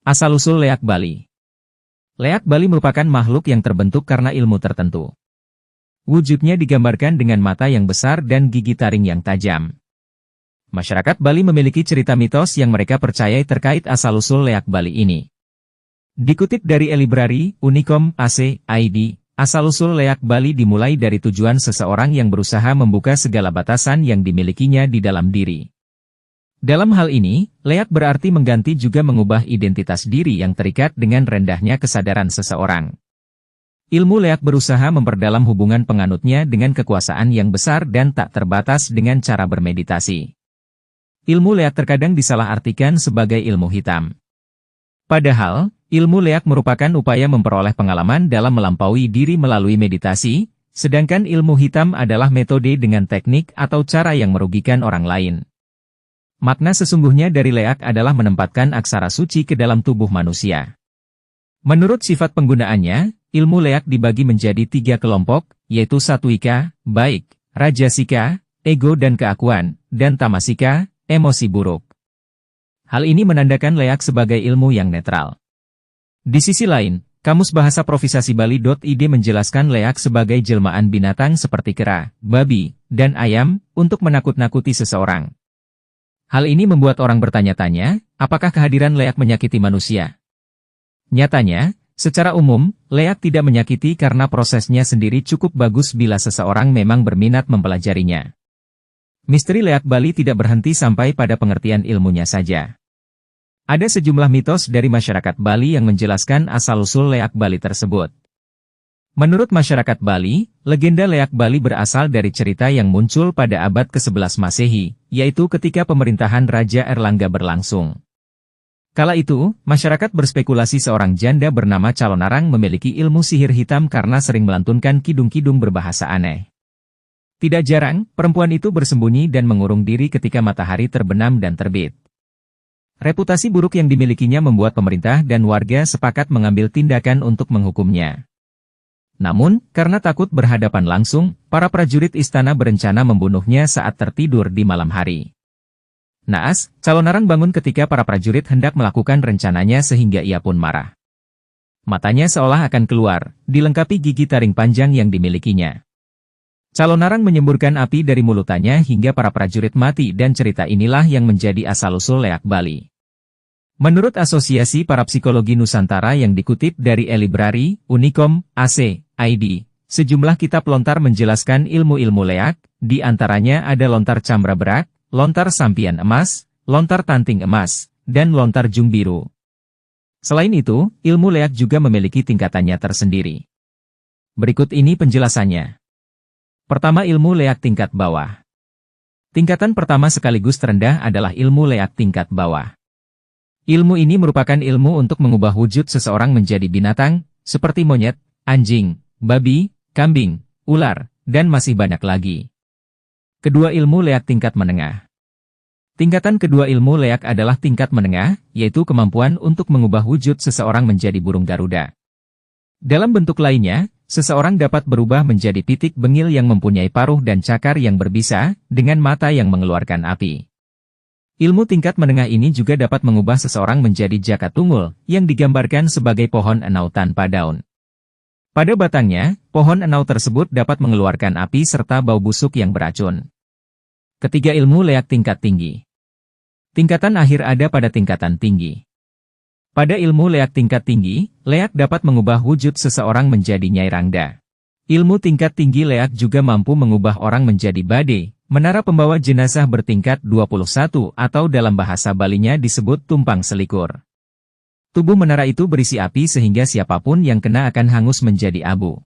Asal-usul leak Bali. Leak Bali merupakan makhluk yang terbentuk karena ilmu tertentu. Wujudnya digambarkan dengan mata yang besar dan gigi taring yang tajam. Masyarakat Bali memiliki cerita mitos yang mereka percayai terkait asal-usul leak Bali ini. Dikutip dari eLibrary, Unicom, AC, ID, asal-usul leak Bali dimulai dari tujuan seseorang yang berusaha membuka segala batasan yang dimilikinya di dalam diri. Dalam hal ini, leak berarti mengganti juga mengubah identitas diri yang terikat dengan rendahnya kesadaran seseorang. Ilmu leak berusaha memperdalam hubungan penganutnya dengan kekuasaan yang besar dan tak terbatas dengan cara bermeditasi. Ilmu leak terkadang disalahartikan sebagai ilmu hitam. Padahal, ilmu leak merupakan upaya memperoleh pengalaman dalam melampaui diri melalui meditasi, sedangkan ilmu hitam adalah metode dengan teknik atau cara yang merugikan orang lain. Makna sesungguhnya dari leak adalah menempatkan aksara suci ke dalam tubuh manusia. Menurut sifat penggunaannya, ilmu leak dibagi menjadi 3 kelompok, yaitu satwika, baik, rajasika, ego dan keakuan, dan tamasika, emosi buruk. Hal ini menandakan leak sebagai ilmu yang netral. Di sisi lain, Kamus Bahasa Provisasi Bali.id menjelaskan leak sebagai jelmaan binatang seperti kera, babi, dan ayam, untuk menakut-nakuti seseorang. Hal ini membuat orang bertanya-tanya, apakah kehadiran leak menyakiti manusia? Nyatanya, secara umum, leak tidak menyakiti karena prosesnya sendiri cukup bagus bila seseorang memang berminat mempelajarinya. Misteri leak Bali tidak berhenti sampai pada pengertian ilmunya saja. Ada sejumlah mitos dari masyarakat Bali yang menjelaskan asal-usul leak Bali tersebut. Menurut masyarakat Bali, legenda leak Bali berasal dari cerita yang muncul pada abad ke-11 Masehi, yaitu ketika pemerintahan Raja Erlangga berlangsung. Kala itu, masyarakat berspekulasi seorang janda bernama Calonarang memiliki ilmu sihir hitam karena sering melantunkan kidung-kidung berbahasa aneh. Tidak jarang, perempuan itu bersembunyi dan mengurung diri ketika matahari terbenam dan terbit. Reputasi buruk yang dimilikinya membuat pemerintah dan warga sepakat mengambil tindakan untuk menghukumnya. Namun, karena takut berhadapan langsung, para prajurit istana berencana membunuhnya saat tertidur di malam hari. Naas, Calonarang bangun ketika para prajurit hendak melakukan rencananya sehingga ia pun marah. Matanya seolah akan keluar, dilengkapi gigi taring panjang yang dimilikinya. Calonarang menyemburkan api dari mulutnya hingga para prajurit mati dan cerita inilah yang menjadi asal-usul leak Bali. Menurut Asosiasi Parapsikologi Nusantara yang dikutip dari eLibrary, Unicom, AC, ID, sejumlah kitab lontar menjelaskan ilmu-ilmu leak, di antaranya ada lontar cambra berak, lontar sampian emas, lontar tanting emas, dan lontar jung biru. Selain itu, ilmu leak juga memiliki tingkatannya tersendiri. Berikut ini penjelasannya. Pertama, ilmu leak tingkat bawah. Tingkatan pertama sekaligus terendah adalah ilmu leak tingkat bawah. Ilmu ini merupakan ilmu untuk mengubah wujud seseorang menjadi binatang, seperti monyet, anjing, babi, kambing, ular, dan masih banyak lagi. Kedua, ilmu leak tingkat menengah. Tingkatan kedua ilmu leak adalah tingkat menengah, yaitu kemampuan untuk mengubah wujud seseorang menjadi burung Garuda. Dalam bentuk lainnya, seseorang dapat berubah menjadi pitik bengil yang mempunyai paruh dan cakar yang berbisa, dengan mata yang mengeluarkan api. Ilmu tingkat menengah ini juga dapat mengubah seseorang menjadi jaka tungul, yang digambarkan sebagai pohon enau tanpa daun. Pada batangnya, pohon enau tersebut dapat mengeluarkan api serta bau busuk yang beracun. Ketiga, ilmu leak tingkat tinggi. Tingkatan akhir ada pada tingkatan tinggi. Pada ilmu leak tingkat tinggi, leak dapat mengubah wujud seseorang menjadi Nyai Rangda. Ilmu tingkat tinggi leak juga mampu mengubah orang menjadi Bade, menara pembawa jenazah bertingkat 21 atau dalam bahasa Balinya disebut tumpang selikur. Tubuh menara itu berisi api sehingga siapapun yang kena akan hangus menjadi abu.